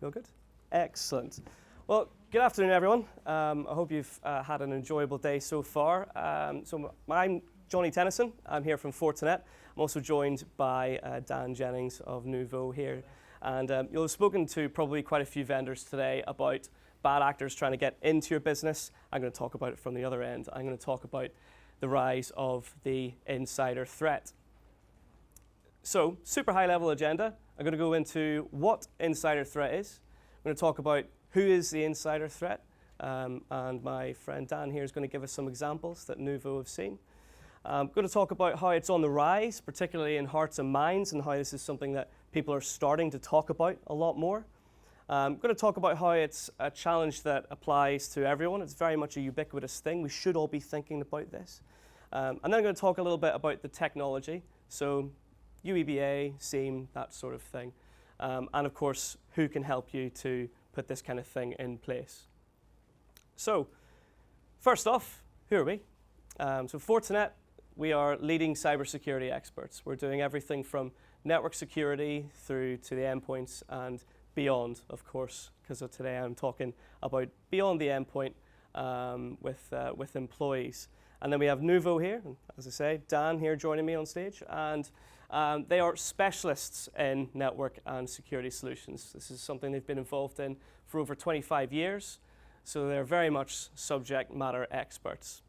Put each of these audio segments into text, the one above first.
Feel good? Excellent. Well, good afternoon, everyone. I hope you've had an enjoyable day so far. I'm Jonny Tennyson. I'm here from Fortinet. I'm also joined by Jennings of Nouveu here. And you'll have spoken to probably quite a few vendors today about bad actors trying to get into your business. I'm going to talk about it from the other end. I'm going to talk about the rise of the insider threat. So, super high level agenda. I'm going to go into what insider threat is. I'm going to talk about who is the insider threat. And my friend Dan here is going to give us some examples that Nouveu have seen. I'm going to talk about how it's on the rise, particularly in hearts and minds, and how this is something that people are starting to talk about a lot more. I'm going to talk about how it's a challenge that applies to everyone. It's very much a ubiquitous thing. We should all be thinking about this. And then I'm going to talk a little bit about the technology. So UEBA, SEAM, that sort of thing. And of course, who can help you to put this kind of thing in place. So first off, who are we? So Fortinet, we are leading cybersecurity experts. We're doing everything from network security through to the endpoints and beyond, of course, because today I'm talking about beyond the endpoint with employees. And then we have Nouveu here, and as I say, Dan here joining me on stage, and they are specialists in network and security solutions. This is something they've been involved in for over 25 years, so they're very much subject matter experts.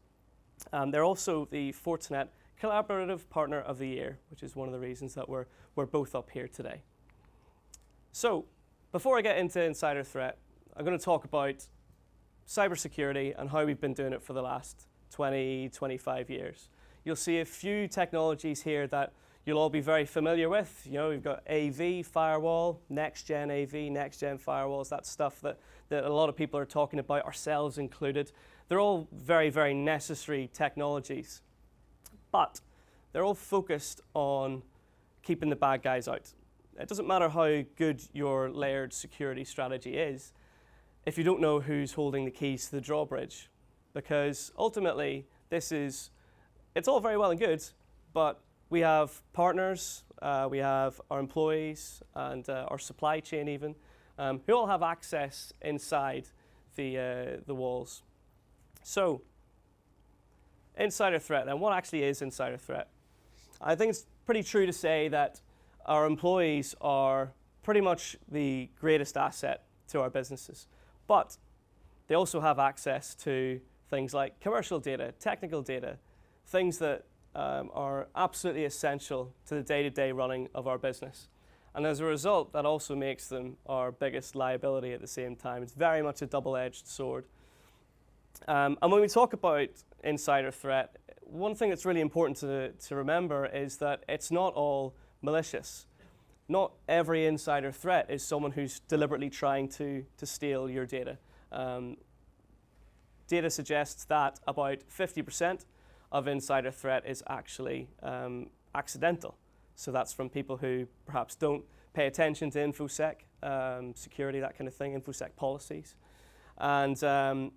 They're also the Fortinet Collaborative Partner of the Year, which is one of the reasons that we're both up here today. So, before I get into insider threat, I'm going to talk about cybersecurity and how we've been doing it for the last 20, 25 years. You'll see a few technologies here that you'll all be very familiar with. You know, we've got AV, firewall, next-gen AV, next-gen firewalls, that stuff that a lot of people are talking about, ourselves included. They're all very, very necessary technologies, but they're all focused on keeping the bad guys out. It doesn't matter how good your layered security strategy is if you don't know who's holding the keys to the drawbridge. Because ultimately, it's all very well and good, but we have partners, we have our employees, and our supply chain even, who all have access inside the walls. So, insider threat. Then what actually is insider threat? I think it's pretty true to say that our employees are pretty much the greatest asset to our businesses. But they also have access to things like commercial data, technical data, things that are absolutely essential to the day-to-day running of our business. And as a result, that also makes them our biggest liability at the same time. It's very much a double-edged sword. And when we talk about insider threat, one thing that's really important to remember is that it's not all malicious. Not every insider threat is someone who's deliberately trying to steal your data. Data suggests that about 50% of insider threat is actually accidental. So that's from people who perhaps don't pay attention to InfoSec, security, that kind of thing, InfoSec policies. And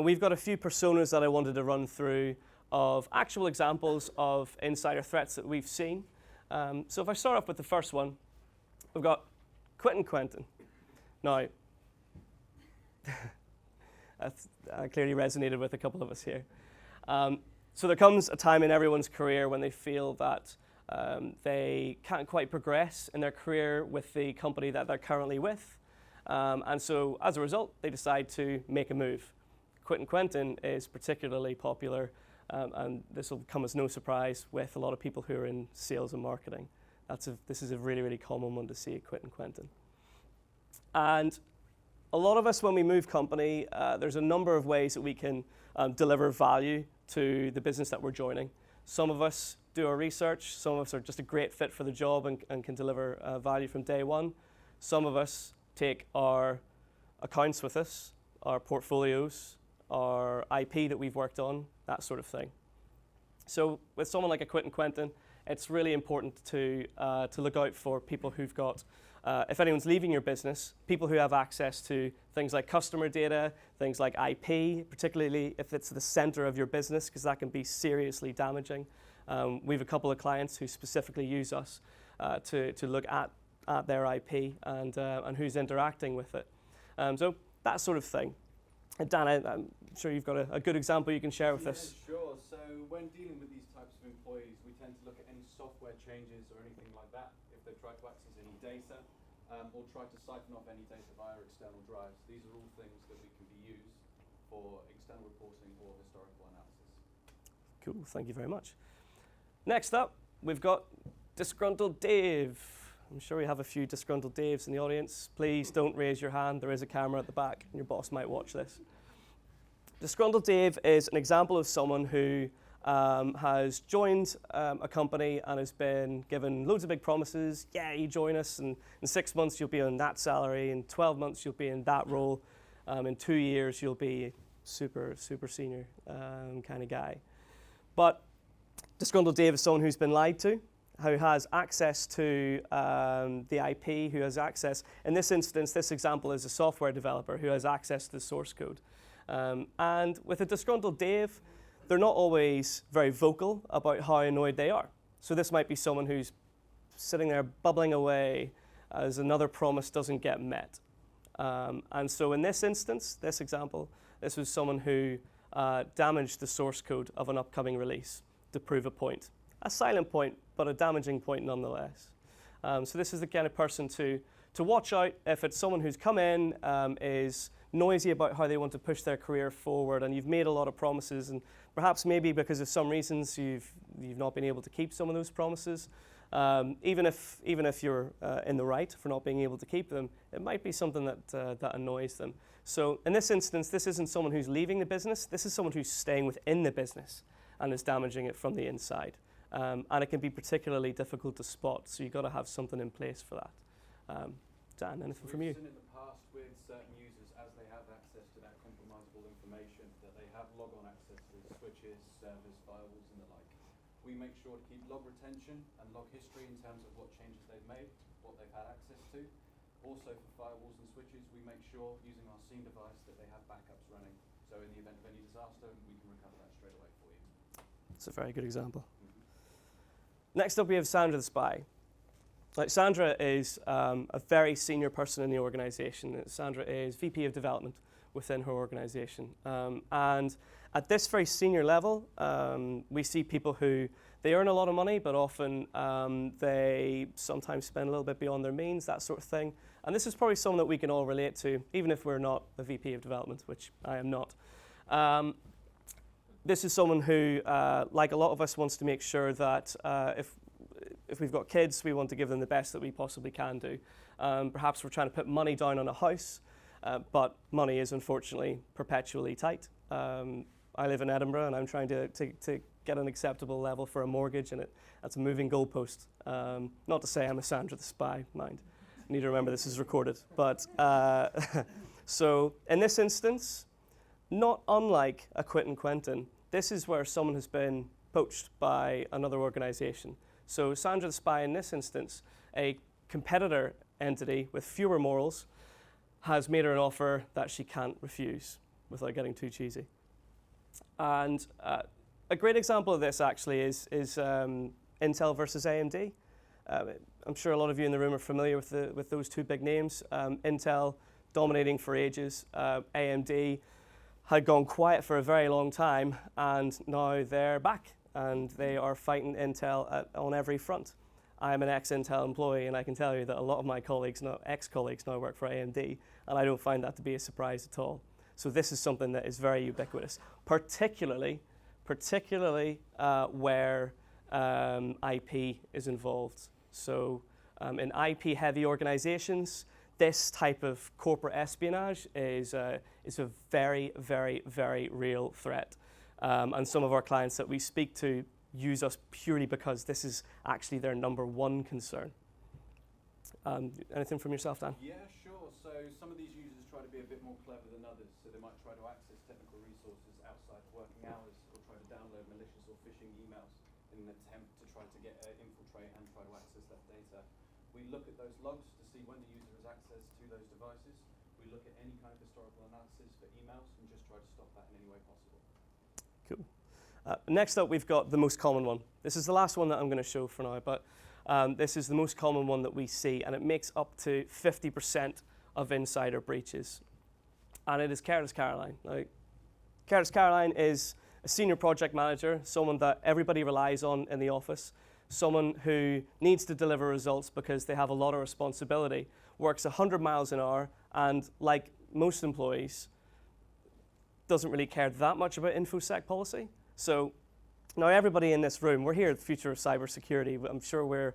we've got a few personas that I wanted to run through of actual examples of insider threats that we've seen. So if I start off with the first one, we've got Quentin. Now, that clearly resonated with a couple of us here. So there comes a time in everyone's career when they feel that they can't quite progress in their career with the company that they're currently with. And so as a result, they decide to make a move. Quentin is particularly popular, and this will come as no surprise with a lot of people who are in sales and marketing. This is a really, really common one to see, Quentin. And a lot of us, when we move company, there's a number of ways that we can deliver value to the business that we're joining. Some of us do our research. Some of us are just a great fit for the job and can deliver value from day one. Some of us take our accounts with us, our portfolios, our IP that we've worked on, that sort of thing. So with someone like a Quentin, it's really important to look out for people who've got, if anyone's leaving your business, people who have access to things like customer data, things like IP, particularly if it's the center of your business, because that can be seriously damaging. We have a couple of clients who specifically use us to look at at their IP and who's interacting with it. So that sort of thing. Dan, I'm sure you've got a good example you can share with us. Sure. So when dealing with these types of employees, we tend to look at any software changes or anything like that. If they've tried to access any data or tried to siphon off any data via external drives, these are all things that we can be used for external reporting or historical analysis. Cool, thank you very much. Next up, we've got Disgruntled Dave. I'm sure we have a few Disgruntled Daves in the audience. Please don't raise your hand. There is a camera at the back, and your boss might watch this. Disgruntled Dave is an example of someone who has joined a company and has been given loads of big promises. Yeah, you join us, and in 6 months you'll be on that salary. In 12 months you'll be in that role. In 2 years you'll be super senior kind of guy. But Disgruntled Dave is someone who's been lied to, who has access to the IP, who has access, in this instance, this example is a software developer who has access to the source code. And with a Disgruntled Dave, they're not always very vocal about how annoyed they are. So this might be someone who's sitting there bubbling away as another promise doesn't get met. And so in this instance, this example, this was someone who damaged the source code of an upcoming release to prove a point. A silent point, but a damaging point nonetheless. So this is the kind of person to watch out if it's someone who's come in, is noisy about how they want to push their career forward, and you've made a lot of promises, and perhaps maybe because of some reasons you've not been able to keep some of those promises. Even if you're in the right for not being able to keep them, it might be something that annoys them. So in this instance, this isn't someone who's leaving the business. This is someone who's staying within the business and is damaging it from the inside. And it can be particularly difficult to spot, so you've got to have something in place for that. Dan, anything from you? We've seen in the past with certain users, as they have access to that compromisable information, that they have log-on access to switches, servers, firewalls, and the like. We make sure to keep log retention and log history in terms of what changes they've made, what they've had access to. Also for firewalls and switches, we make sure, using our SIEM device, that they have backups running. So in the event of any disaster, we can recover that straight away for you. That's a very good example. Next up, we have Sandra the Spy. Sandra is a very senior person in the organization. Sandra is VP of Development within her organization. And at this very senior level, we see people who, they earn a lot of money, but often they sometimes spend a little bit beyond their means, that sort of thing. And this is probably someone that we can all relate to, even if we're not a VP of Development, which I am not. This is someone who, like a lot of us, wants to make sure that if we've got kids, we want to give them the best that we possibly can do. Perhaps we're trying to put money down on a house, but money is unfortunately perpetually tight. I live in Edinburgh and I'm trying to get an acceptable level for a mortgage, and that's a moving goalpost. Not to say I'm a Sandra the Spy, mind. I need to remember this is recorded. But so in this instance, not unlike a Quentin, this is where someone has been poached by another organization. So Sandra the Spy, in this instance, a competitor entity with fewer morals, has made her an offer that she can't refuse without getting too cheesy. And a great example of this actually is Intel versus AMD. I'm sure a lot of you in the room are familiar with those two big names. Intel dominating for ages. AMD had gone quiet for a very long time, and now they're back. And they are fighting Intel on every front. I am an ex-Intel employee, and I can tell you that a lot of my colleagues, ex-colleagues now work for AMD, and I don't find that to be a surprise at all. So this is something that is very ubiquitous, particularly where IP is involved. So in IP-heavy organizations, this type of corporate espionage is a very, very, very real threat. And some of our clients that we speak to use us purely because this is actually their #1 concern. Anything from yourself, Dan? Yeah, sure. So some of these users try to be a bit more clever than others. So they might try to access technical resources outside of working hours, or try to download malicious or phishing emails in an attempt to try to infiltrate and try to access that data. We look at those logs to see when the user has access to those devices. We look at any kind of historical analysis for emails and just try to stop that in any way possible. Cool. Next up, we've got the most common one. This is the last one that I'm going to show for now, but This is the most common one that we see, and it makes up to 50% of insider breaches. And it is Curtis Caroline. Now, Curtis Caroline is a senior project manager, someone that everybody relies on in the office, someone who needs to deliver results because they have a lot of responsibility, works 100 miles an hour, and like most employees, doesn't really care that much about InfoSec policy. So now everybody in this room, we're here at the future of cybersecurity. I'm sure we're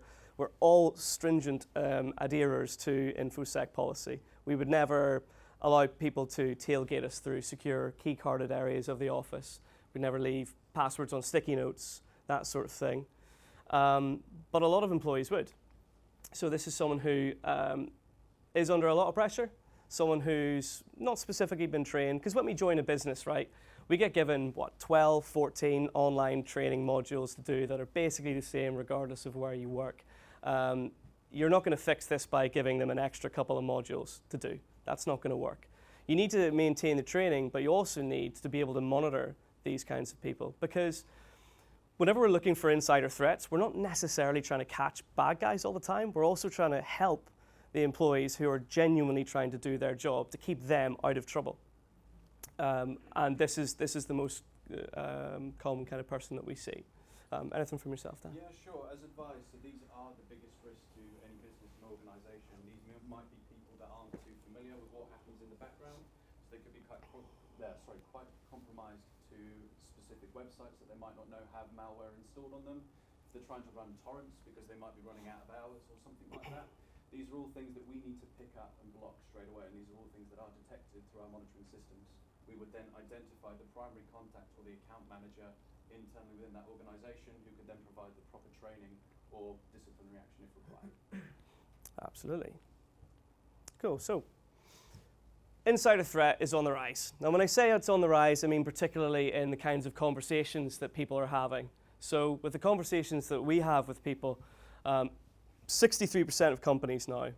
all stringent adherers to InfoSec policy. We would never allow people to tailgate us through secure key-carded areas of the office. We'd never leave passwords on sticky notes, that sort of thing. But a lot of employees would. So this is someone who is under a lot of pressure, someone who's not specifically been trained, because when we join a business, right, we get given, 12, 14 online training modules to do that are basically the same regardless of where you work. You're not going to fix this by giving them an extra couple of modules to do. That's not going to work. You need to maintain the training, but you also need to be able to monitor these kinds of people, because whenever we're looking for insider threats, we're not necessarily trying to catch bad guys all the time. We're also trying to help the employees who are genuinely trying to do their job to keep them out of trouble. And this is the most common kind of person that we see. Anything from yourself, Dan? Yeah, sure. As advice, so these are the biggest risks to any business and organisation. These might be people that aren't too familiar with what happens in the background. So they could be quite compromised to specific websites that they might not know have malware installed on them. They're trying to run torrents because they might be running out of hours or something like that. These are all things that we need to pick up and block straight away, and these are all things that are detected through our monitoring systems. We would then identify the primary contact or the account manager internally within that organisation, who could then provide the proper training or disciplinary action if required. Absolutely. Cool. So, insider threat is on the rise. Now, when I say it's on the rise, I mean particularly in the kinds of conversations that people are having. So, with the conversations that we have with people, 63% of companies now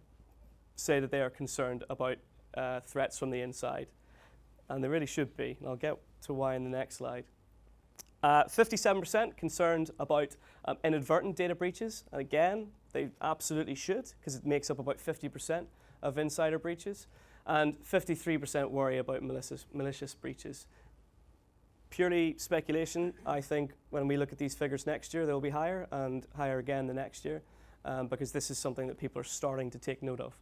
say that they are concerned about threats from the inside. And they really should be. And I'll get to why in the next slide. 57% concerned about inadvertent data breaches. And again, they absolutely should, because it makes up about 50% of insider breaches. And 53% worry about malicious breaches. Purely speculation, I think when we look at these figures next year, they'll be higher and higher again the next year, because this is something that people are starting to take note of.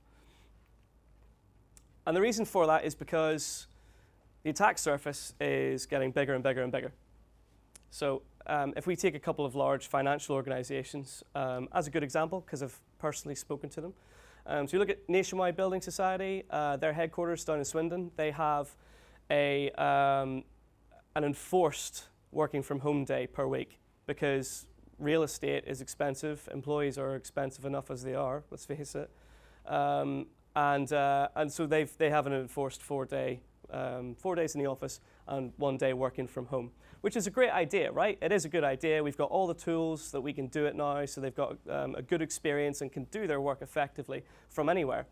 And the reason for that is because the attack surface is getting bigger and bigger and bigger. So if we take a couple of large financial organizations as a good example, because I've personally spoken to them. So you look at Nationwide Building Society, their headquarters down in Swindon. They have an enforced working from home day per week, because real estate is expensive. Employees are expensive enough as they are, let's face it. And so they have an enforced 4 days in the office and 1 day working from home, which is a great idea, right? It is a good idea. We've got all the tools that we can do it now, so they've got a good experience and can do their work effectively from anywhere.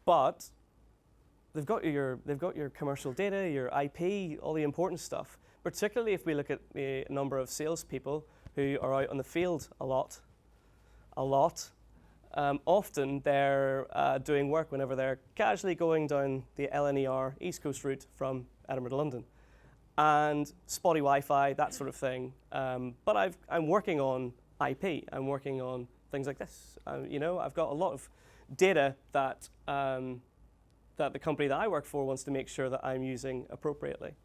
But they've got your commercial data, your IP, all the important stuff. Particularly if we look at the number of salespeople who are out on the field a lot. Often they're doing work whenever they're casually going down the LNER East Coast route from Edinburgh to London. And spotty Wi-Fi, that sort of thing. But I'm working on IP. I'm working on things like this. I've got a lot of data that the company that I work for wants to make sure that I'm using appropriately.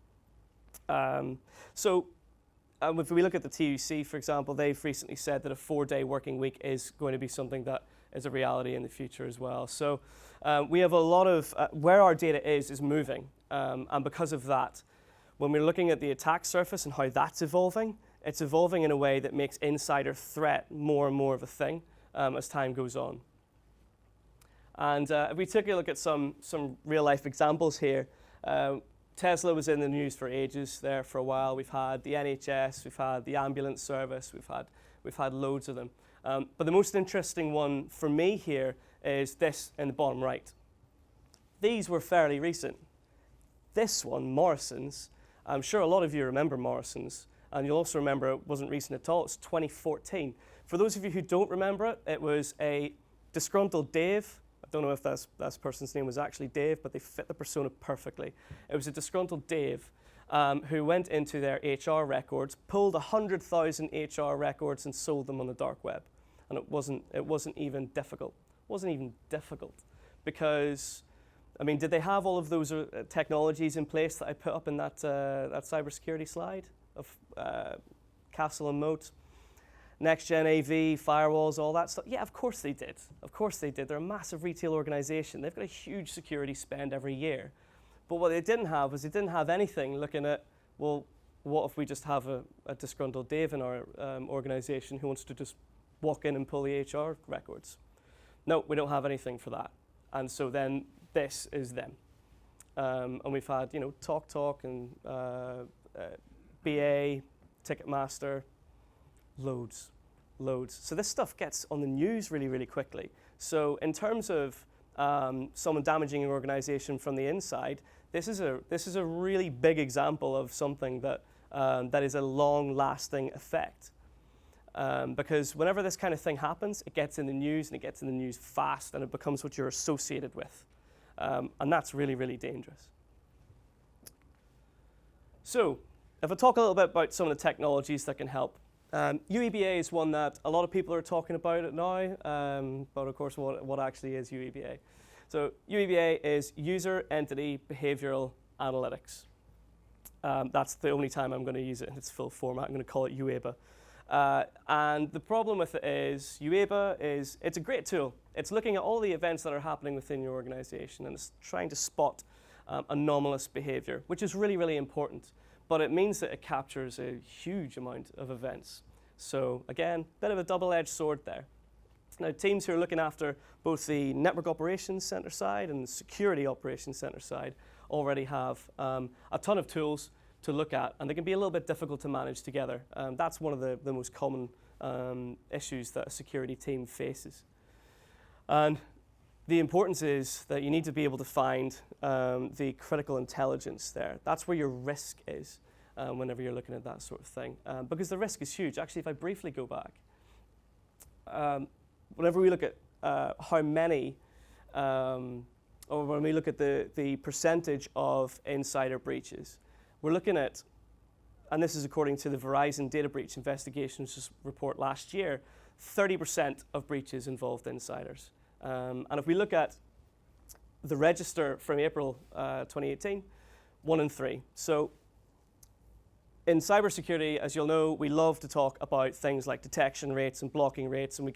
If we look at the TUC, for example, they've recently said that a 4-day working week is going to be something that is a reality in the future as well. So we have a lot of, where our data is moving. And because of that, when we're looking at the attack surface and how that's evolving, it's evolving in a way that makes insider threat more and more of a thing as time goes on. And if we take a look at some real life examples here, Tesla was in the news for ages there for a while. We've had the NHS, we've had the ambulance service, we've had loads of them. But the most interesting one for me here is this in the bottom right. These were fairly recent. This one, Morrison's, I'm sure a lot of you remember Morrison's. And you'll also remember it wasn't recent at all. It's 2014. For those of you who don't remember it, it was a Disgruntled Dave. I don't know if that person's name was actually Dave, but they fit the persona perfectly. It was a Disgruntled Dave who went into their HR records, pulled 100,000 HR records and sold them on the dark web. And it wasn't even difficult. It wasn't even difficult because, I mean, did they have all of those technologies in place that I put up in that cybersecurity slide of castle and moat, next-gen AV, firewalls, all that stuff? Yeah, of course they did. Of course they did. They're a massive retail organization. They've got a huge security spend every year. But what they didn't have was they didn't have anything looking at, well, what if we just have a Disgruntled Dave in our organization who wants to just walk in and pull the HR records? No, we don't have anything for that. And so then this is them. And we've had, you know, TalkTalk and BA, Ticketmaster, loads. So this stuff gets on the news really, really quickly. So in terms of someone damaging an organization from the inside, this is a really big example of something that that is a long-lasting effect. Because whenever this kind of thing happens, it gets in the news, and it gets in the news fast, and it becomes what you're associated with. And that's really, really dangerous. So if I talk a little bit about some of the technologies that can help, UEBA is one that a lot of people are talking about it now, but of course, what actually is UEBA? So UEBA is User Entity Behavioral Analytics. That's the only time I'm going to use it in its full format. I'm going to call it UEBA. And the problem with it is UEBA it's a great tool. It's looking at all the events that are happening within your organization, and it's trying to spot anomalous behavior, which is really, really important. But it means that it captures a huge amount of events. So again, bit of a double-edged sword there. Now, teams who are looking after both the Network Operations Center side and the Security Operations Center side already have a ton of tools to look at, and they can be a little bit difficult to manage together. That's one of the most common issues that a security team faces. And the importance is that you need to be able to find the critical intelligence there. That's where your risk is whenever you're looking at that sort of thing, because the risk is huge. Actually, if I briefly go back, whenever we look at how many, or when we look at the percentage of insider breaches, we're looking at, and this is according to the Verizon Data Breach Investigations report last year, 30% of breaches involved insiders. And if we look at the register from April 2018, 1 in 3. So in cybersecurity, as you'll know, we love to talk about things like detection rates and blocking rates, and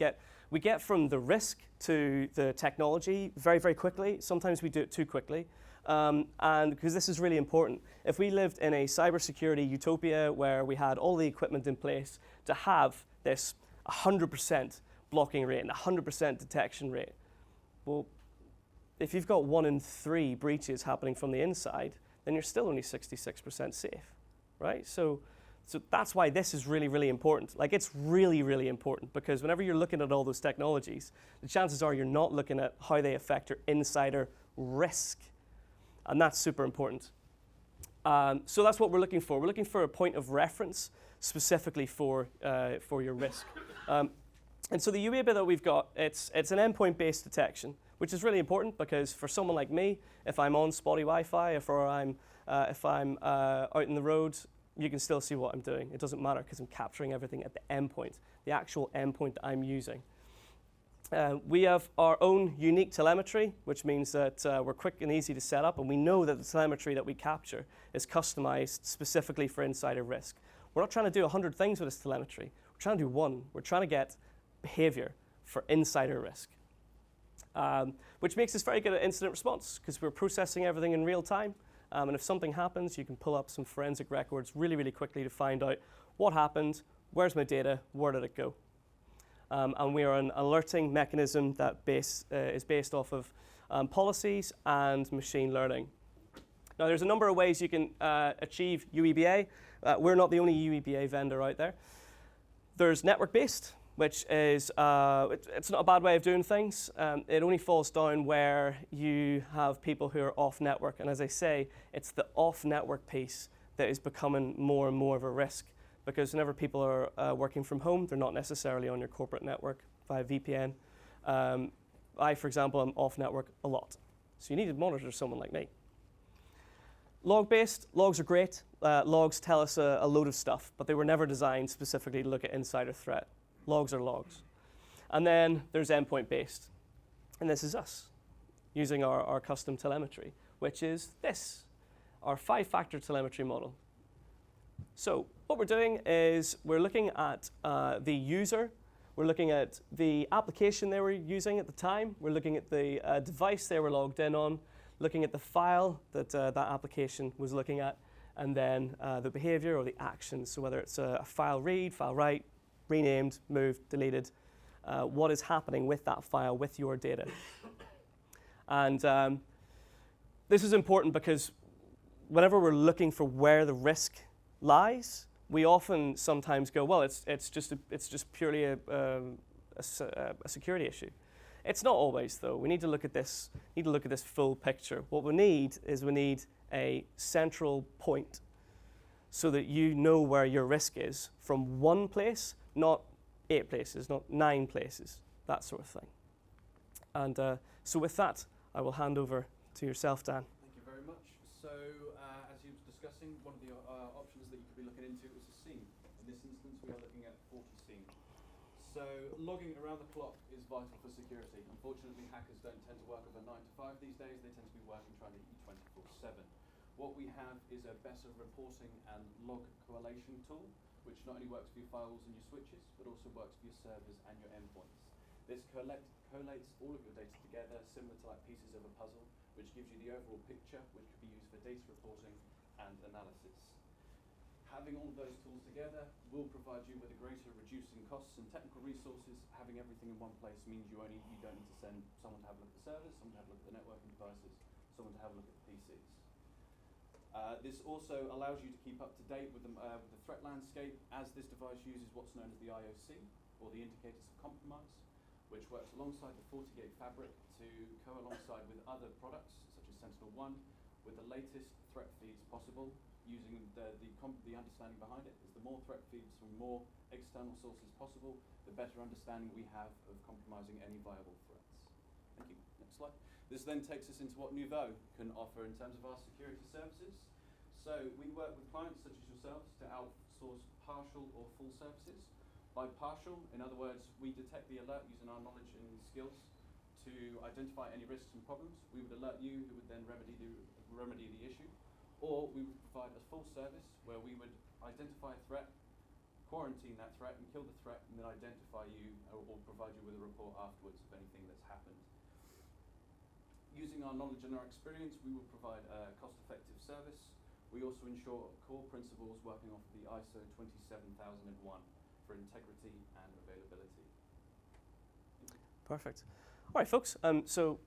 we get from the risk to the technology very, very quickly. Sometimes we do it too quickly. And because this is really important, if we lived in a cybersecurity utopia where we had all the equipment in place to have this 100% blocking rate and 100% detection rate, well, if you've got 1 in 3 breaches happening from the inside, then you're still only 66% safe, right? So that's why this is really, really important. Like, it's really, really important, because whenever you're looking at all those technologies, the chances are you're not looking at how they affect your insider risk. And that's super important. So that's what we're looking for. We're looking for a point of reference specifically for your risk. And so the UEBA that we've got, it's an endpoint-based detection, which is really important because for someone like me, if I'm on spotty Wi-Fi, if I'm out in the road, you can still see what I'm doing. It doesn't matter because I'm capturing everything at the endpoint, the actual endpoint that I'm using. We have our own unique telemetry, which means that we're quick and easy to set up, and we know that the telemetry that we capture is customized specifically for insider risk. We're not trying to do 100 things with this telemetry. We're trying to do one. We're trying to get behavior for insider risk, which makes us very good at incident response because we're processing everything in real time. And if something happens, you can pull up some forensic records really, really quickly to find out what happened, where's my data, where did it go. And we are an alerting mechanism that is based off of policies and machine learning. Now, there's a number of ways you can achieve UEBA. We're not the only UEBA vendor out there. There's network-based, which is, it's not a bad way of doing things. It only falls down where you have people who are off-network. And as I say, it's the off-network piece that is becoming more and more of a risk, because whenever people are working from home, they're not necessarily on your corporate network via VPN. I, for example, am off network a lot. So you need to monitor someone like me. Log-based, logs are great. Logs tell us a load of stuff, but they were never designed specifically to look at insider threat. Logs are logs. And then there's endpoint-based. And this is us, using our custom telemetry, which is this, our 5-factor telemetry model. So what we're doing is we're looking at the user. We're looking at the application they were using at the time. We're looking at the device they were logged in on, looking at the file that that application was looking at, and then the behavior or the actions. So whether it's a file read, file write, renamed, moved, deleted, what is happening with that file, with your data. And this is important because whenever we're looking for where the risk lies, we often sometimes go, well, it's just purely a security issue. It's not always, though. We need to look at this. Full picture. What we need is a central point, so that you know where your risk is from one place, not 8 places, not 9 places, that sort of thing. And so with that, I will hand over to yourself, Dan. Thank you very much. So as you were discussing, one of the options that you could be looking into is a scene. In this instance, we are looking at 40 scene. So logging around the clock is vital for security. Unfortunately, hackers don't tend to work over 9 to 5 these days. They tend to be working trying to eat 24/7. What we have is a better reporting and log correlation tool, which not only works for your firewalls and your switches, but also works for your servers and your endpoints. This collates all of your data together, similar to like pieces of a puzzle, which gives you the overall picture, which could be used for data reporting and analysis. Having all of those tools together will provide you with a greater reducing costs and technical resources. Having everything in one place means you don't need to send someone to have a look at the servers, someone to have a look at the networking devices, someone to have a look at the PCs. This also allows you to keep up to date with the threat landscape, as this device uses what's known as the IOC, or the indicators of compromise, which works alongside the FortiGate fabric to co-alongside with other products, such as Sentinel-1, with the latest threat feeds possible, using the understanding behind it is the more threat feeds from more external sources possible, the better understanding we have of compromising any viable threats. Thank you. Next slide. This then takes us into what Nouveu can offer in terms of our security services. So we work with clients such as yourselves to outsource partial or full services. By partial, in other words, we detect the alert using our knowledge and skills to identify any risks and problems. We would alert you, who would then remedy the issue. Or we would provide a full service where we would identify a threat, quarantine that threat and kill the threat, and then identify you or provide you with a report afterwards of anything that's happened. Using our knowledge and our experience, we will provide a cost-effective service. We also ensure core principles working off of the ISO 27001 for integrity and availability. Perfect. All right, folks. So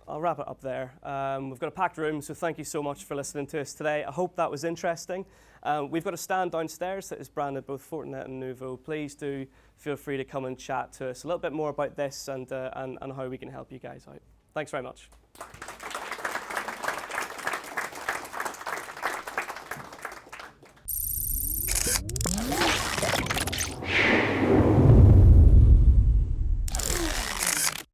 I'll wrap it up there. We've got a packed room, so thank you so much for listening to us today. I hope that was interesting. We've got a stand downstairs that is branded both Fortinet and Nouveu. Please do feel free to come and chat to us a little bit more about this and how we can help you guys out. Thanks very much.